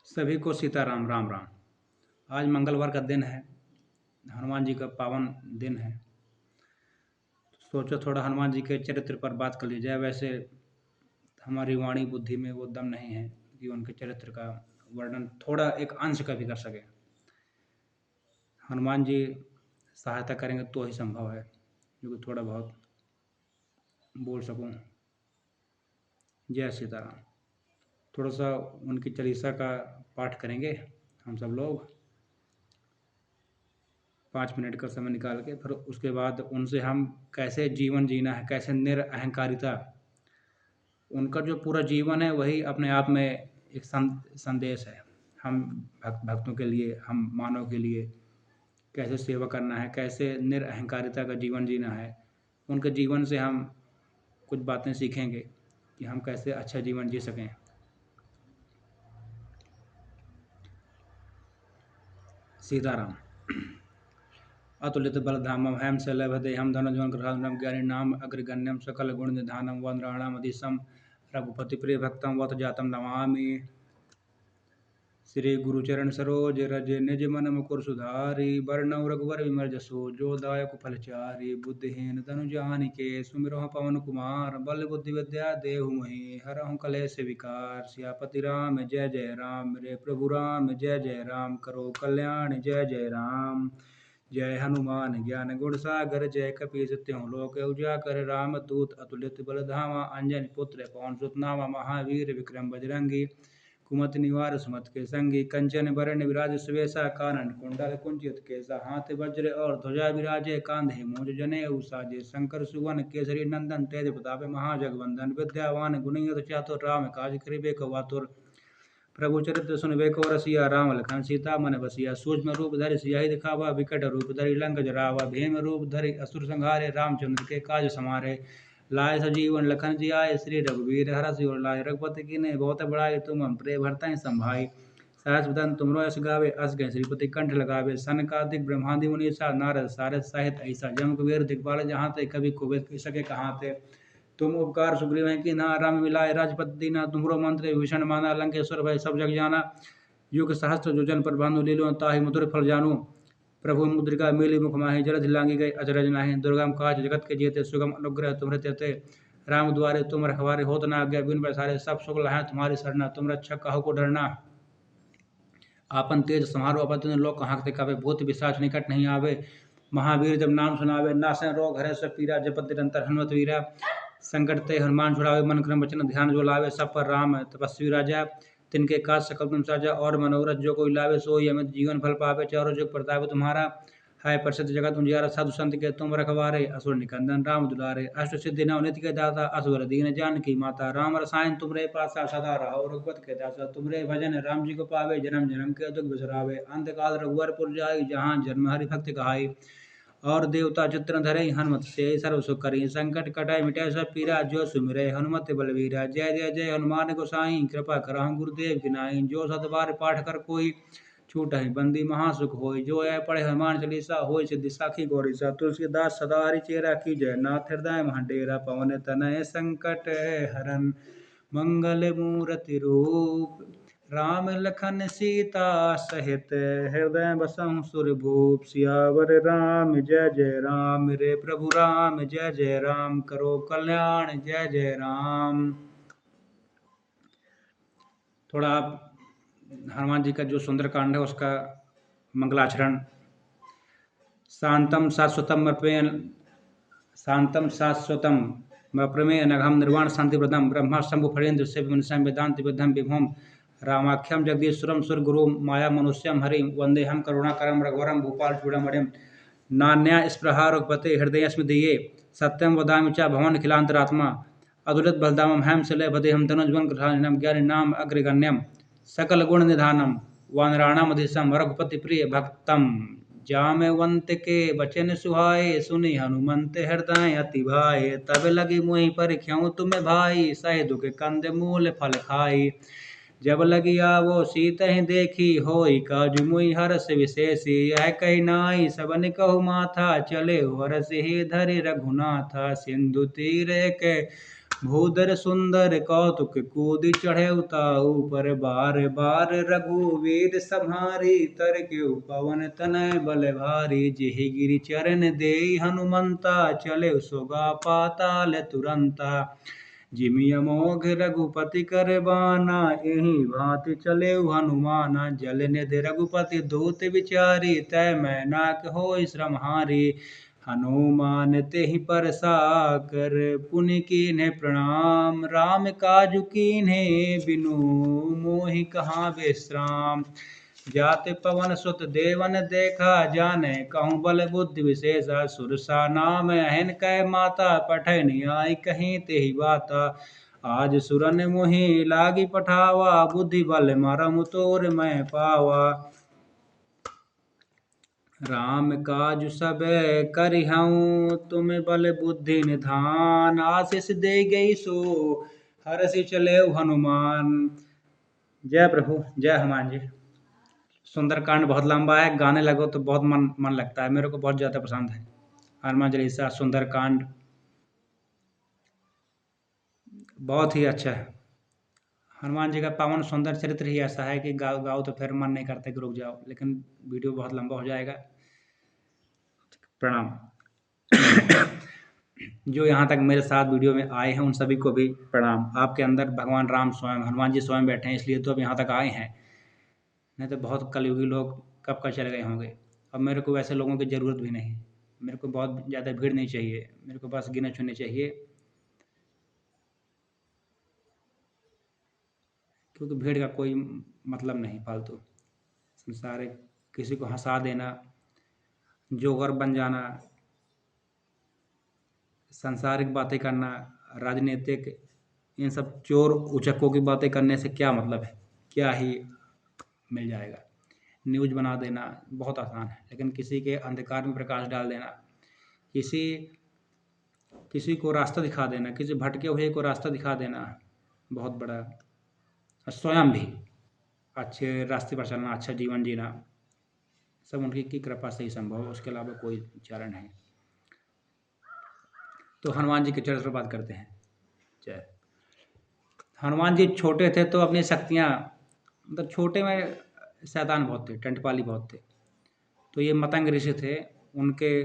सभी को सीताराम राम राम। आज मंगलवार का दिन है, हनुमान जी का पावन दिन है। सोचो थोड़ा हनुमान जी के चरित्र पर बात कर ली जाए। वैसे हमारी वाणी बुद्धि में वो दम नहीं है कि उनके चरित्र का वर्णन थोड़ा एक अंश का भी कर सके। हनुमान जी सहायता करेंगे तो ही संभव है जो कि थोड़ा बहुत बोल सकूं। जय सीताराम। थोड़ा सा उनकी चालीसा का पाठ करेंगे हम सब लोग 5 मिनट का समय निकाल के। फिर उसके बाद उनसे हम कैसे जीवन जीना है, कैसे निरअहंकारिता, उनका जो पूरा जीवन है वही अपने आप में एक संदेश है। हम भक्तों के लिए, हम मानव के लिए कैसे सेवा करना है, कैसे निरअहंकारिता का जीवन जीना है। उनके जीवन से हम कुछ बातें सीखेंगे कि हम कैसे अच्छा जीवन जी सकें। सीताराम। अतुलित बलधामं हैम शैलभदेहं धनुजवनकृताङ्गं ज्ञानिनाम् अग्रगण्यं सकलगुणनिधानं वन्द्राणामधीशं रघुपतिप्रियभक्तं वत जातं नमामि। श्री गुरुचरण सरोज रज निज मन मुकुर सुधारी, बरनउँ रघुवर विमल जसु जो दायक फलचारी। बुद्धिहीन तनु जानिके सुमिरौं पवन कुमार, बल बुद्धि विद्या देहु मोहि हरहुँ कलेश विकार। सियापति राम जय जय राम, मेरे प्रभु राम जय जय राम, करो कल्याण जय जय राम। जय हनुमान ज्ञान गुण सागर, जय कपीस तिहुँ लोक उजागर। राम दूत अतुलित बल धामा, अंजनी पुत्र पवन सुत नामा। महावीर विक्रम बजरंगी, कुमति निवार सुमति के संगी। कंचन बरन विराज सुवेशा, कानन कुंडल कुंचित केसा। हाथ वज्र और ध्वजा विराजे, कांधे मूंज जनेऊ साजे। शंकर सुवन केसरी नंदन, तेज प्रताप महाजगवंदन। विद्यावान गुणियत चातुर, राम काज करिबे को आतुर। प्रभु चरित्र सुनबे को रसिया, राम लखन सीता मन बसिया। सूक्ष्म रूप धरि सियाहि दिखावा, विकट रूप धरि लंक जरावा। भीम रूप धरि असुर संहारे, रामचंद्र के काज समारे। लाए सजीवन लखन जियाए, श्री रघुवीर हरषि उर लाए। रघुपति कीन्हे बहुत बड़ाई, तुम मम प्रिय भरतहि संभाई। सहस बदन तुमरो यश गावे, अस कहि श्रीपति कंठ लगावे। सनकादिक ब्रह्मादि मुनीसा, नारद सारद सहित ऐसा। जम कुबेर दिखपाल जहाँ ते, कवि कोविद कहि सके कहाँ ते। तुम उपकार सुग्रीव कीन्हा, राम मिलाए राजपति दीना। तुम्हरो मंत्र विभीषण माना, लंकेश्वर भय सब जग जाना। युग सहस्त्र योजन पर भानु लीलो, ताहि मधुर फल जानू। प्रभु मुद्रिका मिली मुख माहि, जलधि लांघि गए अजरज नाहि। दुर्गम काज जगत के जेते, सुगम अनुग्रह तुम्हरे तेते। राम द्वारे तुम रखवारे, होत न आज्ञा बिनु पैसारे। सब सुख लहै तुम्हारी सरना, तुम रक्षक काहू को डरना। आपन तेज समारो अपतन लोक कहाकते कावे। भूत पिशाच निकट नहीं आवे, महावीर जब नाम सुनावे। नासै रोग हरै सब पीरा, जपत निरंतर हनुमत वीरा। संकट ते हनुमान छुड़ावे, मन क्रम वचन ध्यान जो लावे। सब पर राम तपस्वी राजा, तिनके काज सकल तुम साजा। और मनोरथ जो कोई लावे, सोई अमित जीवन फल पावे। चारों जुग प्रताप तुम्हारा, है प्रसिद्ध जगत उजियारा। साधु संत के तुम रखवारे, असुर निकंदन राम दुलारे। अष्ट सिद्धि नव निधि के दाता, असुर दीन जानकी माता। राम रसायन तुमरे पासा, सदा रहो रघुपति के दासा। तुमरे भजन राम जी को पावे, जन्म जन्म के दुख बिसरावे। अंत काल रघुवरपुर जाई, जहाँ जन्म हरि भक्ति कहाई। और देवता चित्र धरे, हनुमत से सर्व सुख करी। संकट कटाई मिटाई सब पीरा, जो सुमिरै हनुमत बलवीरा। जय जय जय हनुमान गोसाई, कृपा करहु गुरुदेव की नाई। जो सत बार पाठ कर कोई, छूटहि बंदी महासुख होय। जो यह पढ़े हनुमान चालीसा, होय सिद्धि साखी गौरीसा। तुलसीदास सदा हरिचेरा, की जय नाथ हृदय मह डेरा। पवन तनय संकट हरन, मंगल मूर्ति रूप। राम लखन सीता सहित, हृदय बसहु सुरभूप। सियावर राम जय जय राम, मेरे प्रभु राम जय जय राम। करो कल्याण जय जय राम। थोड़ा आप हनुमान जी का जो सुंदरकांड है उसका मंगलाचरण। शांतम शाश्वतम प्रमेय नघम निर्वाण शांति प्रदम। ब्रह्मा शंभु फणेन्द्र से विमनसम वेदांत विद्धम विभुम। रामाख्यम जगदीश्वरम सुरगुरु माया मनुष्यम हरिम। वंदेहम करुणाकरम रघुवरम भूपाल चूड़ामणिम। नान्या स्पृहा रघुपते हृदयस्मि दिये, सत्यम वदामि च भवन अखिलांतरात्मा। अतुलित बलधामं हैम शैलभदेहं धनुजवन कृताङ्गं ज्ञानिनाम् अग्रगण्यं सकल गुण निधानम वानराणामधीशं। रघुपति प्रिय भक्तम जामवंत के बचन सुहाए। सुनि हनुमंत हृदय अति भाए, तब लगी मुहि परिख्याऊं तुम्हें भाई। सहि दुख कंद मूल फल खाई, जब लगी आवो सीतहि देखी। होई काज मुहि हरष विशेषी, यह कही नाई सबन कहु माथा। चले हरषि धरि रघुनाथा, सिंधु तीर के भूधर सुंदर कौतुक कूद चढ़े उताऊ पर बार बार रघुवीर सम्हारी तर के पवन तनय बल भारी जेहि गिरि चरण देई हनुमंता चले सोगा पाताल तुरंता जिमि अमोघ रघुपति कर बाना एहि भांति चले हनुमाना जल निधि रघुपति दूत विचारी तय मैं नाक होई श्रम हारी हनुमान तेहि परसाकर पुनि कीन्हे प्रणाम राम काजु कीन्हे बिनु मोहि कहाँ विश्राम जाति पवन सुत देवन देखा जाने कहूँ बल बुद्धि विशेषा सुरसा नाम अहन कै माता पठै नियाय कहीं तेहि बाता आज सुरन मोहि लागी पठावा बुद्धि बल मरम तोर मैं पावा राम काज सब करिहऊँ तुम बल बुद्धि निधान आशीष दे गई सो हरषि चले हनुमान। जय प्रभु, जय हनुमान जी। सुंदरकांड बहुत लंबा है, गाने लगो तो बहुत मन लगता है। मेरे को बहुत ज़्यादा पसंद है हनुमान चालीसा, सुंदरकांड बहुत ही अच्छा है। हनुमान जी का पावन सुंदर चरित्र ही ऐसा है कि गाओ गाओ तो फिर मन नहीं करता कि रुक जाओ, लेकिन वीडियो बहुत लंबा हो जाएगा। प्रणाम। जो यहाँ तक मेरे साथ वीडियो में आए हैं उन सभी को भी प्रणाम। आपके अंदर भगवान राम स्वयं, हनुमान जी स्वयं बैठे हैं, इसलिए तो अब यहाँ तक आए हैं, नहीं तो बहुत कलयुगी लोग कब का चले गए होंगे। अब मेरे को वैसे लोगों की ज़रूरत भी नहीं, मेरे को बहुत ज़्यादा भीड़ नहीं चाहिए, मेरे को बस गिने चुने चाहिए, क्योंकि भीड़ का कोई मतलब नहीं फालतू। संसार किसी को हंसा देना, जोगर बन जाना, सांसारिक बातें करना, राजनीतिक, इन सब चोर उचक्कों की बातें करने से क्या मतलब है, क्या ही मिल जाएगा। न्यूज़ बना देना बहुत आसान है, लेकिन किसी के अंधकार में प्रकाश डाल देना, किसी को रास्ता दिखा देना, किसी भटके हुए को रास्ता दिखा देना बहुत बड़ा। स्वयं भी अच्छे रास्ते पर चलना, अच्छा जीवन जीना, सब उनकी की कृपा से ही संभव है, उसके अलावा कोई चारा नहीं। तो हनुमान जी के चरित्र पर बात करते हैं। जय। हनुमान जी छोटे थे तो अपनी शक्तियाँ, मतलब छोटे में शैतान बहुत थे, टंटपाली बहुत थे। तो ये मतंग ऋषि थे, उनके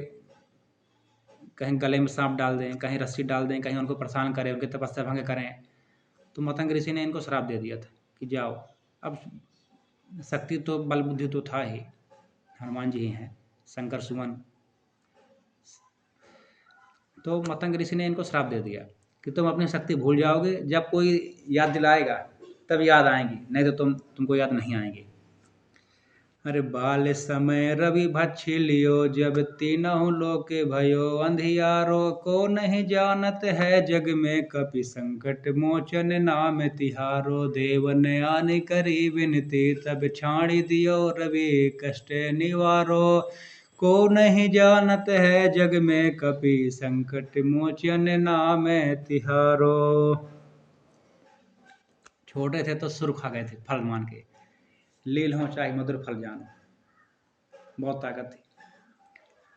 कहीं गले में सांप डाल दें, कहीं रस्सी डाल दें, कहीं उनको परेशान करें, उनकी तपस्या भंग करें, तो मतंग ऋषि ने इनको श्राप दे दिया था कि जाओ। अब शक्ति तो बल बुद्धि तो था ही, हनुमान जी ही हैं, शंकर सुमन। तो मतंग ऋषि ने इनको श्राप दे दिया कि तुम अपनी शक्ति भूल जाओगे, जब कोई याद दिलाएगा तब याद आएंगी, नहीं तो तुमको याद नहीं आएंगी। अरे बाल समय रवि भक्षी लियो, जब तीनों लोक भयो अंधियारो, को नहीं जानत है जग में कपि संकट मोचन नाम तिहारो। देव नयान करी विनती, तब छाड़ी दियो रवि कष्ट निवारो, को नहीं जानत है जग में कपि संकट मोचन नाम तिहारो। छोटे थे तो सुर खा गए थे फल मान के, लील हो चाहे मधुर फल जानो, बहुत ताकत थी।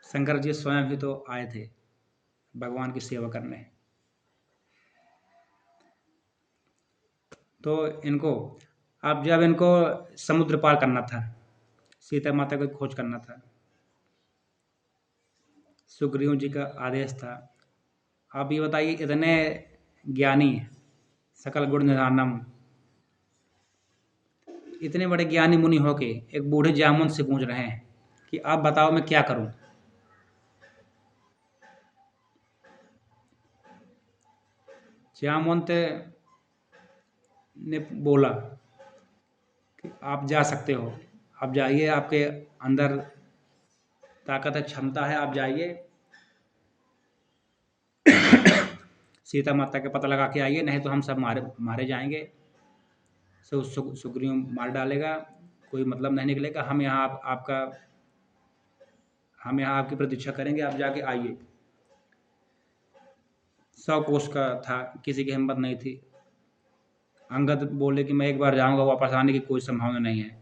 शंकर जी स्वयं ही तो आए थे भगवान की सेवा करने। तो इनको, अब जब इनको समुद्र पार करना था, सीता माता को खोज करना था, सुग्रीव जी का आदेश था। आप ये बताइए, इतने ज्ञानी, सकल गुण निधानम, इतने बड़े ज्ञानी मुनि होके एक बूढ़े जामुन से पूछ रहे हैं कि आप बताओ मैं क्या करूं। जामुन ने बोला कि आप जा सकते हो, आप जाइए, आपके अंदर ताकत है, क्षमता है, आप जाइए, सीता माता का पता लगा के आइए, नहीं तो हम सब मारे जाएंगे। सुग्रीव मार डालेगा, कोई मतलब नहीं निकलेगा। हम यहाँ आपकी प्रतीक्षा करेंगे, आप जाके आइए। 100 कोस का था, किसी की हिम्मत नहीं थी। अंगद बोले कि मैं एक बार जाऊंगा, वापस आने की कोई संभावना नहीं है।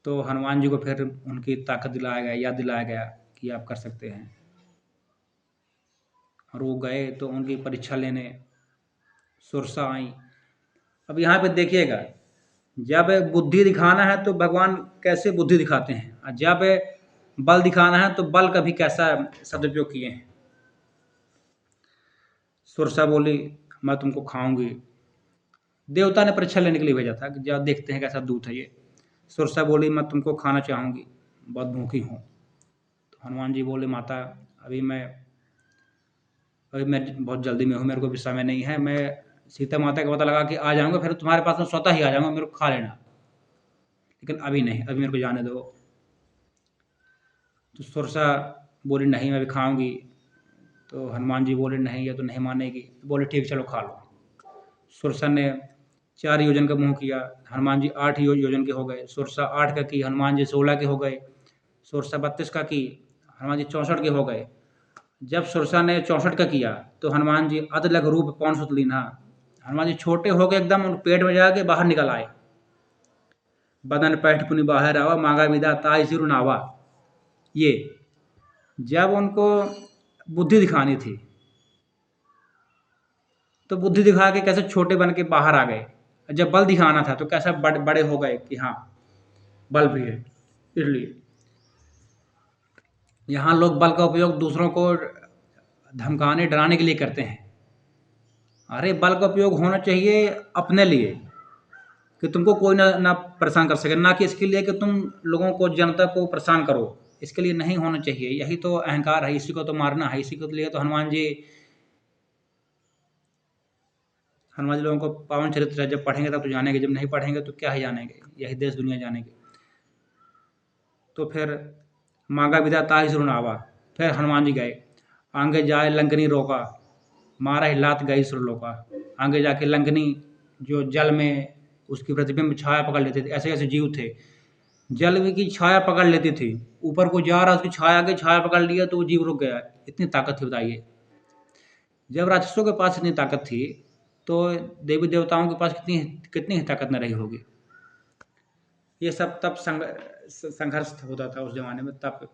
तो हनुमान जी को फिर उनकी ताकत दिलाया गया, याद दिलाया गया कि आप कर सकते हैं। और वो गए तो उनकी परीक्षा लेने सुरसा आई। अब यहाँ पे देखिएगा, जब बुद्धि दिखाना है तो भगवान कैसे बुद्धि दिखाते हैं, और जब बल दिखाना है तो बल का भी कैसा सदुपयोग किए हैं। सुरसा बोली मैं तुमको खाऊंगी। देवता ने परीक्षा लेने के लिए भेजा था कि जब देखते हैं कैसा दूत है ये। सुरसा बोली मैं तुमको खाना चाहूंगी, बहुत भूखी हूँ। तो हनुमान जी बोले माता अभी मैं बहुत जल्दी में हूँ, मेरे को भी समय नहीं है। मैं सीता माता का पता लगा कि आ जाऊंगा, फिर तुम्हारे पास में स्वतः ही आ जाऊंगा, मेरे को खा लेना, लेकिन अभी नहीं, अभी मेरे को जाने दो। तो सुरसा बोली नहीं मैं भी खाऊंगी। तो हनुमान जी बोले नहीं, ये तो नहीं मानेगी। तो बोले ठीक चलो खा लो। सुरसा ने 4 योजन का मुंह किया, हनुमान जी 8 योजन के हो गए। सुरसा 8 का की, हनुमान जी 16 के हो गए। सुरसा 32 का की, हनुमान जी 64 के हो गए। जब सुरसा ने 64 का किया तो हनुमान जी अदलग रूप पौन सुत लीना, हनुमान जी छोटे हो गए एकदम, उन पेट में जाके बाहर निकल आए। बदन पैठ पुनि बाहर आवा, मांगा विदा ताई सिर नावा। ये जब उनको बुद्धि दिखानी थी तो बुद्धि दिखा के कैसे छोटे बन के बाहर आ गए, जब बल दिखाना था तो कैसा बड़े हो गए कि हाँ बल भी है। इसलिए यहाँ लोग बल का उपयोग दूसरों को धमकाने डराने के लिए करते हैं। अरे बल का उपयोग होना चाहिए अपने लिए, कि तुमको कोई ना परेशान कर सके, ना कि इसके लिए कि तुम लोगों को जनता को परेशान करो। इसके लिए नहीं होना चाहिए। यही तो अहंकार है, इसी को तो मारना है। इसी के लिए तो हनुमान जी लोगों को पावन चरित्र है। जब पढ़ेंगे तब तो जानेंगे, जब नहीं पढ़ेंगे तो क्या ही जानेंगे, यही देश दुनिया जानेंगे। तो फिर मांगा विदा ताहि सुरनावा, फिर हनुमान जी गए। आगे जाए लंकनी रोका, मारा ही लात गई सुरलोका। आगे जाके लंकनी जो जल में उसकी प्रतिबिंब छाया पकड़ लेते थे, ऐसे ऐसे जीव थे जल में की छाया पकड़ लेती थी। ऊपर को जा रहा, उसकी छाया के छाया पकड़ लिया तो वो जीव रुक गया। इतनी ताकत थी बताइए। जब राक्षसों के पास इतनी ताकत थी तो देवी देवताओं के पास कितनी कितनी ही ताकत न रही होगी। ये सब तब संघर्ष होता था उस जमाने में, तब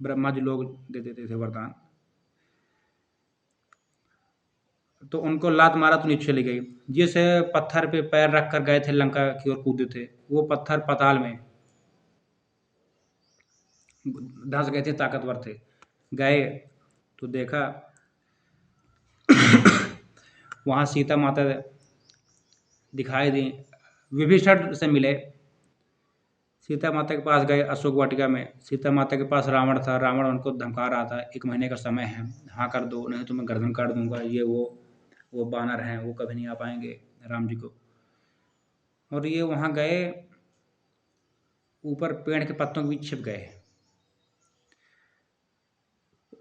ब्रह्मा जी लोग दे देते थे वरदान। तो उनको लात मारा तो नीचे चली गई। जिस पत्थर पे पैर रख कर गए थे लंका की ओर कूदे थे, वो पत्थर पाताल में धंस गए थे, ताकतवर थे। गए तो देखा वहाँ सीता माता दिखाई दी, विभीषण से मिले। सीता माता के पास गए अशोक वाटिका में। सीता माता के पास रावण था, रावण उनको धमका रहा था 1 महीने का समय है, हाँ कर दो नहीं तो मैं गर्दन काट दूंगा। ये वो बानर हैं, वो कभी नहीं आ पाएंगे राम जी को। और ये वहाँ गए, ऊपर पेड़ के पत्तों के बीच छिप गए।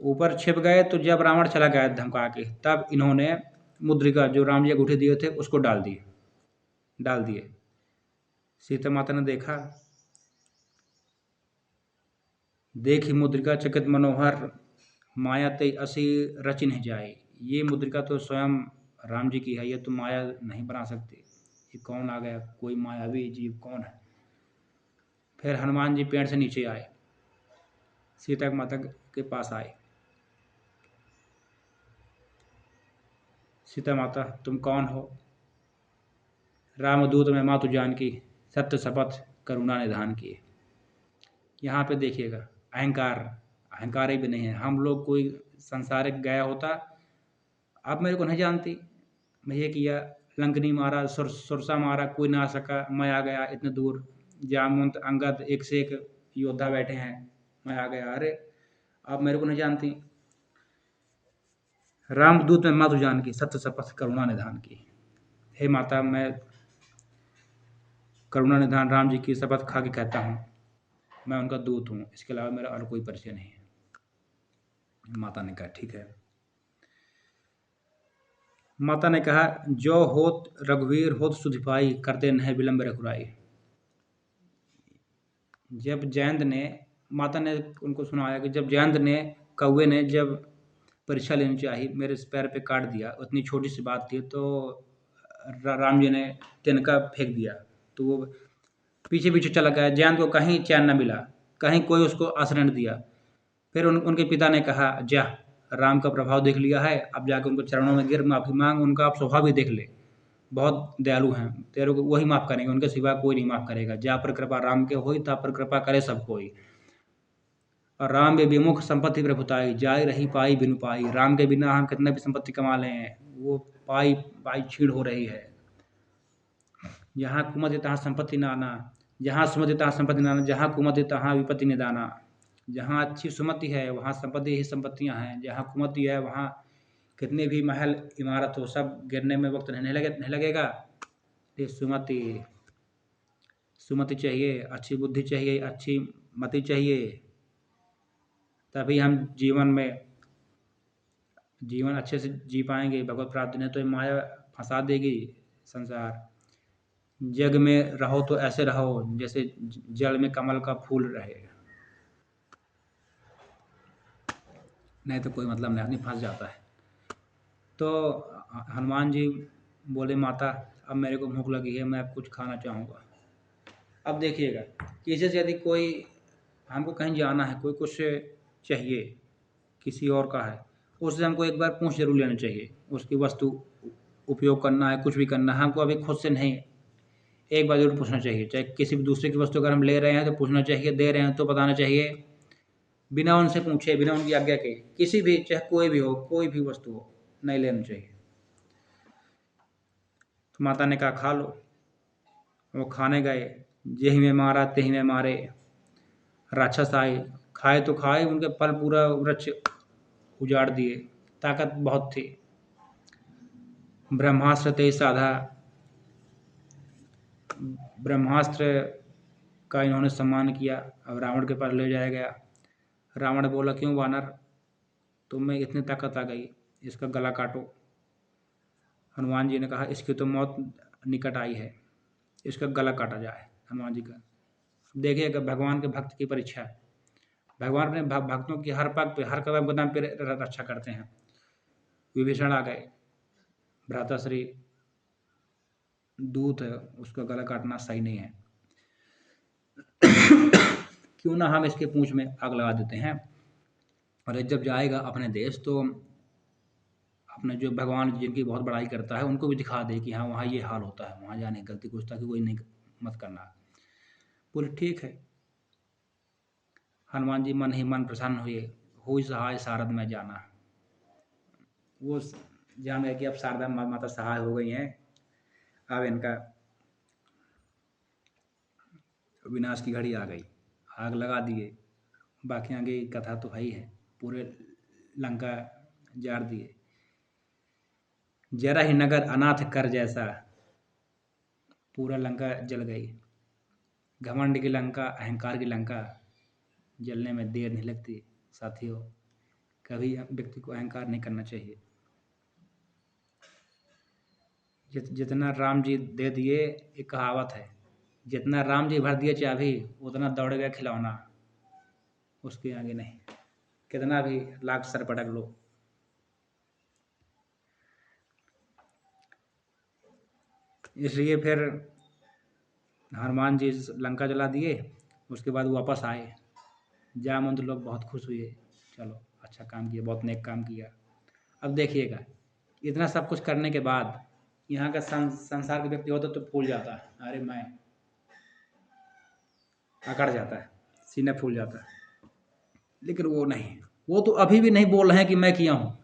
ऊपर छिप गए तो जब रावण चला गया धमका के, तब इन्होंने मुद्रिका जो राम जी अंगूठे दिए थे उसको डाल दिए। सीता माता ने देखा, देखी मुद्रिका चकित मनोहर, माया ते असी रच नहीं जाए। ये मुद्रिका तो स्वयं राम जी की है, ये तो माया नहीं बना सकती। ये कौन आ गया, कोई मायावी जीव कौन है। फिर हनुमान जी पेड़ से नीचे आए, सीता माता के पास आए। सीता माता तुम कौन हो। रामदूत में मातु जानकी, सत्य शपथ करुणा निधान की। यहाँ पे देखिएगा अहंकार ही भी नहीं है। हम लोग कोई संसारिक गया होता, आप मेरे को नहीं जानती, मैं ये किया, लंकनी मारा, सुरसा मारा, कोई ना आ सका, मैं आ गया इतने दूर। जामवंत अंगद एक से एक योद्धा बैठे हैं, मैं आ गया। अरे आप मेरे को नहीं जानती। रामदूत में मातु जानकी, सत्य शपथ करुणा निधान की। हे माता, मैं करुणा निधान राम जी की शपथ खा के कहता हूँ, मैं उनका दूत हूँ, इसके अलावा मेरा और कोई परिचय नहीं है। माता ने कहा ठीक है। माता ने कहा जो होत रघुवीर होत सुधिपाई, करते नहीं विलंब रघुराई। जब जयंत ने, माता ने उनको सुनाया कि जब जयंत ने, कौवे ने जब परीक्षा लेनी चाहिए, मेरे पैर पे काट दिया, उतनी छोटी सी बात थी, तो राम जी ने तिनका फेंक दिया, तो वो पीछे पीछे चला गया। जयंत को कहीं चैन न मिला, कहीं कोई उसको आश्रय न दिया। फिर उनके पिता ने कहा जा राम का प्रभाव देख लिया है, अब जाके उनको चरणों में गिर माफ़ी माँग, उनका आप स्वभाव भी देख ले। बहुत दयालु हैं, तेरे को वही माफ़ करेंगे, उनके सिवा कोई नहीं माफ़ करेगा। जा पर कृपा राम के होई, ता पर कृपा करे सब कोई। और राम बे विमुख संपत्ति प्रभुताई, जाय रही पाई बिनु पाई। राम के बिना हम कितने भी संपत्ति कमा लें, वो पाई पाई छीड़ हो रही है। जहाँ कुमति तहाँ संपत्ति नाना, जहाँ सुमति तहाँ संपत्ति नाना, जहाँ कुमति तहाँ विपत्ति निदाना। जहाँ अच्छी सुमति है वहाँ संपत्ति ही संपत्तियाँ हैं, जहाँ कुमति है वहाँ कितने भी महल इमारत हो, सब गिरने में वक्त नहीं लगेगा। ये सुमति सुमति चाहिए, अच्छी बुद्धि चाहिए, अच्छी मति चाहिए, तभी हम जीवन अच्छे से जी पाएंगे। भगवत प्राप्ति ने तो माया फंसा देगी संसार। जग में रहो तो ऐसे रहो जैसे जल में कमल का फूल रहे, नहीं तो कोई मतलब नहीं, आदमी फंस जाता है। तो हनुमान जी बोले, माता अब मेरे को भूख लगी है, मैं अब कुछ खाना चाहूँगा। अब देखिएगा, किसी से यदि कोई हमको कहीं जाना है, कोई कुछ चाहिए किसी और का है, उससे हमको एक बार पूछ जरूर लेना चाहिए। उसकी वस्तु उपयोग करना है, कुछ भी करना है, हमको अभी खुद से नहीं, एक बार जरूर पूछना चाहिए। चाहे किसी भी दूसरे की वस्तु अगर हम ले रहे हैं तो पूछना चाहिए, दे रहे हैं तो बताना चाहिए, बिना उनसे पूछे, बिना उनकी आज्ञा के। किसी भी, चाहे कोई भी हो, कोई भी वस्तु हो, नहीं लेना चाहिए। तो माता ने कहा खा लो। वो खाने गए, जेहि में मारा तेहि में मारे। राक्षस आए, खाए तो खाए, उनके फल पूरा वृक्ष उजाड़ दिए, ताकत बहुत थी। ब्रह्मास्त्र तेज साधा, ब्रह्मास्त्र का इन्होंने सम्मान किया। अब रावण के पास ले जाया गया। रावण बोला, क्यों वानर, तुम में इतनी ताकत आ गई, इसका गला काटो। हनुमान जी ने कहा, इसकी तो मौत निकट आई है, इसका गला काटा जाए। हनुमान जी का देखिएगा, भगवान के भक्त की परीक्षा है। भगवान अपने भक्तों की हर पग पे, हर कदम कदम पे रक्षा करते हैं। विभीषण आ गए, भ्राताश्री दूत है, उसका गला काटना सही नहीं है। क्यों ना हम इसके पूंछ में आग लगा देते हैं, और जब जाएगा अपने देश तो अपने जो भगवान जिनकी बहुत बड़ाई करता है उनको भी दिखा दे कि हाँ वहाँ ये हाल होता है, वहाँ जाने की गलती कुछ ताकि कोई नहीं मत करना। बोले ठीक है। हनुमान जी मन ही मन प्रसन्न हुए, हुई सहाय शारद में जाना। वो जान गए कि अब शारदा माता सहाय हो गई हैं, अब इनका विनाश की घड़ी आ गई। आग लगा दिए। बाकी आगे की कथा तो है ही है, पूरे लंका जार दिए। जरा ही नगर अनाथ कर जैसा, पूरा लंका जल गई। घमंड की लंका, अहंकार की लंका जलने में देर नहीं लगती साथियों। कभी व्यक्ति को अहंकार नहीं करना चाहिए। जितना राम जी दे दिए, एक कहावत है, जितना राम जी भर दिए चाबी उतना दौड़ गया खिलौना, उसके आगे नहीं, कितना भी लाख सर पटक लो। इसलिए फिर हनुमान जी लंका जला दिए। उसके बाद वापस आए। जामवंत लोग बहुत खुश हुए, चलो अच्छा काम किया, बहुत नेक काम किया। अब देखिएगा, इतना सब कुछ करने के बाद यहाँ का संसार का व्यक्ति होता तो फूल जाता है, अरे मैं अकड़ जाता है, सीना फूल जाता है। लेकिन वो नहीं, वो तो अभी भी नहीं बोल रहे हैं कि मैं किया हूँ।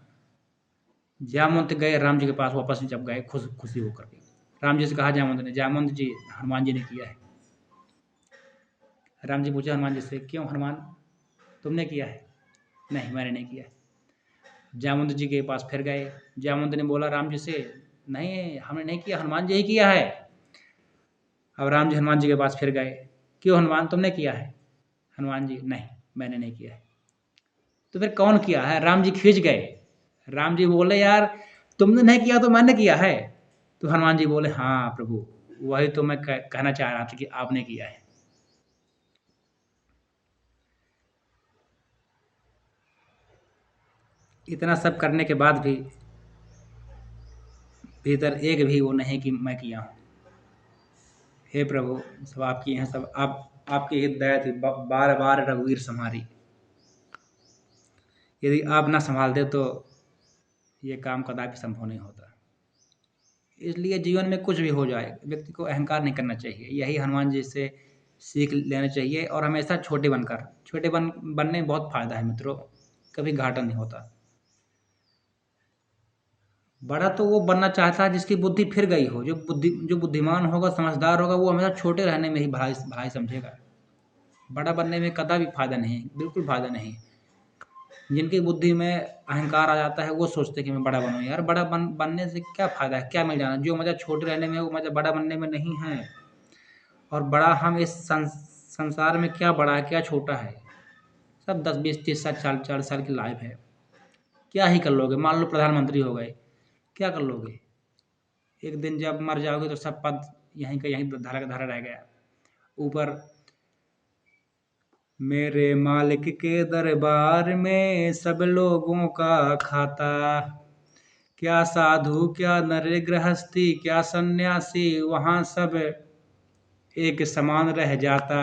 जामवंत गए राम जी के पास, वापस जब गए खुशी होकर के राम जी से कहा जामवंत ने, जामवंत जी हनुमान जी ने किया है। राम जी पूछे हनुमान जी से, क्यों हनुमान, तुमने किया है? नहीं, मैंने नहीं किया है। जामवंत जी के पास फिर गए। जामवंत ने बोला राम जी से, नहीं हमने नहीं किया, हनुमान जी ही किया है। अब राम जी हनुमान जी के पास फिर गए, क्यों हनुमान, तुमने किया है? हनुमान जी, नहीं मैंने नहीं किया है। तो फिर कौन किया है? राम जी खींच गए। राम जी बोले, यार तुमने नहीं किया तो मैंने किया है। तो हनुमान जी बोले, हाँ प्रभु, वही तो मैं कहना चाह रहा था कि आपने किया है। इतना सब करने के बाद भी भीतर एक भी वो नहीं कि मैं किया हूँ। हे प्रभु, सब आपकी हैं, सब आप, आपकी ही दया थी, बार बार रघुवीर सम्हारी। यदि आप ना संभालते तो ये काम कदापि संभव नहीं होता। इसलिए जीवन में कुछ भी हो जाए, व्यक्ति को अहंकार नहीं करना चाहिए। यही हनुमान जी से सीख लेना चाहिए और हमेशा छोटे बनने में बहुत फ़ायदा है मित्रों, कभी घाटा नहीं होता। बड़ा तो वो बनना चाहता है जिसकी बुद्धि फिर गई हो, जो बुद्धिमान होगा, समझदार होगा, वो हमेशा छोटे रहने में ही भलाई भलाई समझेगा। बड़ा बनने में कदापि फ़ायदा नहीं, बिल्कुल फ़ायदा नहीं। जिनकी बुद्धि में अहंकार आ जाता है वो सोचते हैं कि मैं बड़ा बनूँ। यार बड़ा बनने से क्या फ़ायदा है, क्या मिल जाना? जो मज़ा छोटे रहने में है वो मज़ा बड़ा बनने में नहीं है। और बड़ा हम इस संसार में क्या बड़ा है क्या छोटा है, सब 10 20 30 साल 40 साल की लाइफ है। क्या ही कर लोगे? मान लो प्रधानमंत्री हो गए, क्या कर लोगे? एक दिन जब मर जाओगे तो सब पद यहीं का यहीं धारा का धारा रह गया। ऊपर मेरे मालिक के दरबार में सब लोगों का खाता, क्या साधु क्या नर गृहस्थी क्या सन्यासी, वहाँ सब एक समान रह जाता।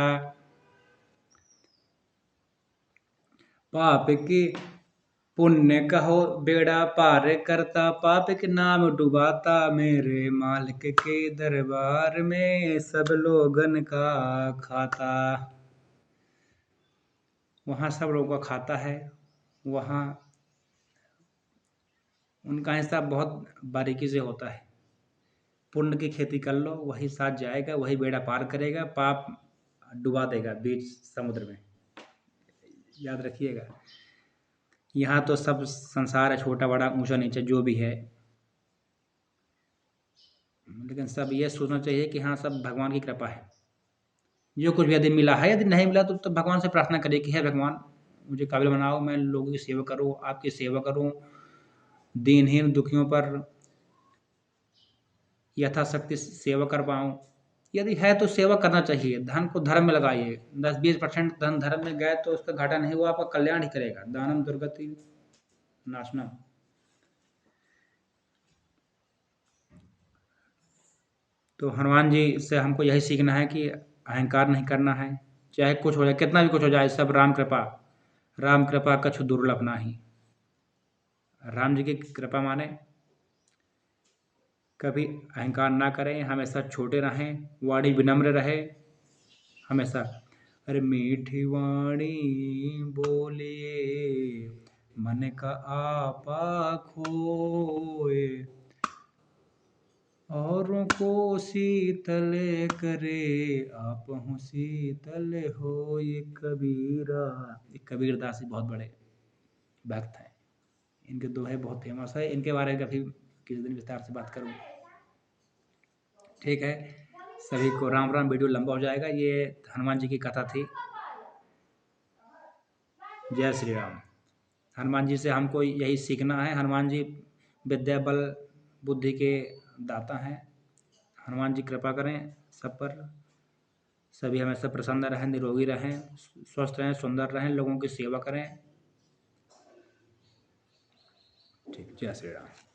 पाप की पुण्य कहो बेड़ा पार करता, पाप के नाम डुबाता, मेरे मालिक के दरबार में सब लोगन का खाता। वहाँ सब लोगों का खाता है, वहाँ उनका हिसाब बहुत बारीकी से होता है। पुण्य की खेती कर लो, वही साथ जाएगा, वही बेड़ा पार करेगा, पाप डुबा देगा बीच समुद्र में, याद रखिएगा। यहाँ तो सब संसार है, छोटा बड़ा ऊंचा नीचा जो भी है, लेकिन सब ये सोचना चाहिए कि हाँ सब भगवान की कृपा है। जो कुछ भी यदि मिला है, यदि नहीं मिला तो भगवान से प्रार्थना करिए कि हे भगवान मुझे काबिल बनाओ, मैं लोगों की सेवा करूँ, आपकी सेवा करूँ, दीनहीन दुखियों पर यथाशक्ति सेवा कर पाऊँ। यदि है तो सेवा करना चाहिए, धन को धर्म में लगाइए। 10 20% धन धर्म में गए तो उसका घाटा नहीं, वो आपका कल्याण ही करेगा। दानम दुर्गति नाशनम। तो हनुमान जी से हमको यही सीखना है कि अहंकार नहीं करना है, चाहे कुछ हो जाए, कितना भी कुछ हो जाए, सब राम कृपा कछु दुर्लभ नाही। राम जी की कृपा माने कभी अहंकार ना करें, हमेशा छोटे रहें, वाणी विनम्र रहे हमेशा। अरे मीठी वाणी बोलिए मन का आपा खोए, औरों को शीतल करे आपहु शीतल हो। ये कबीरा, ये कबीर दास जी बहुत बड़े भक्त हैं, इनके दोहे बहुत फेमस है, इनके बारे में कभी किसी दिन विस्तार से बात करूँ। ठीक है, सभी को राम राम। वीडियो लंबा हो जाएगा, ये हनुमान जी की कथा थी। जय श्री राम। हनुमान जी से हमको यही सीखना है। हनुमान जी विद्या बल बुद्धि के दाता हैं। हनुमान जी कृपा करें सब पर, सभी हमेशा प्रसन्न रहें, निरोगी रहें, स्वस्थ रहें, सुंदर रहें, लोगों की सेवा करें। ठीक, जय श्री राम।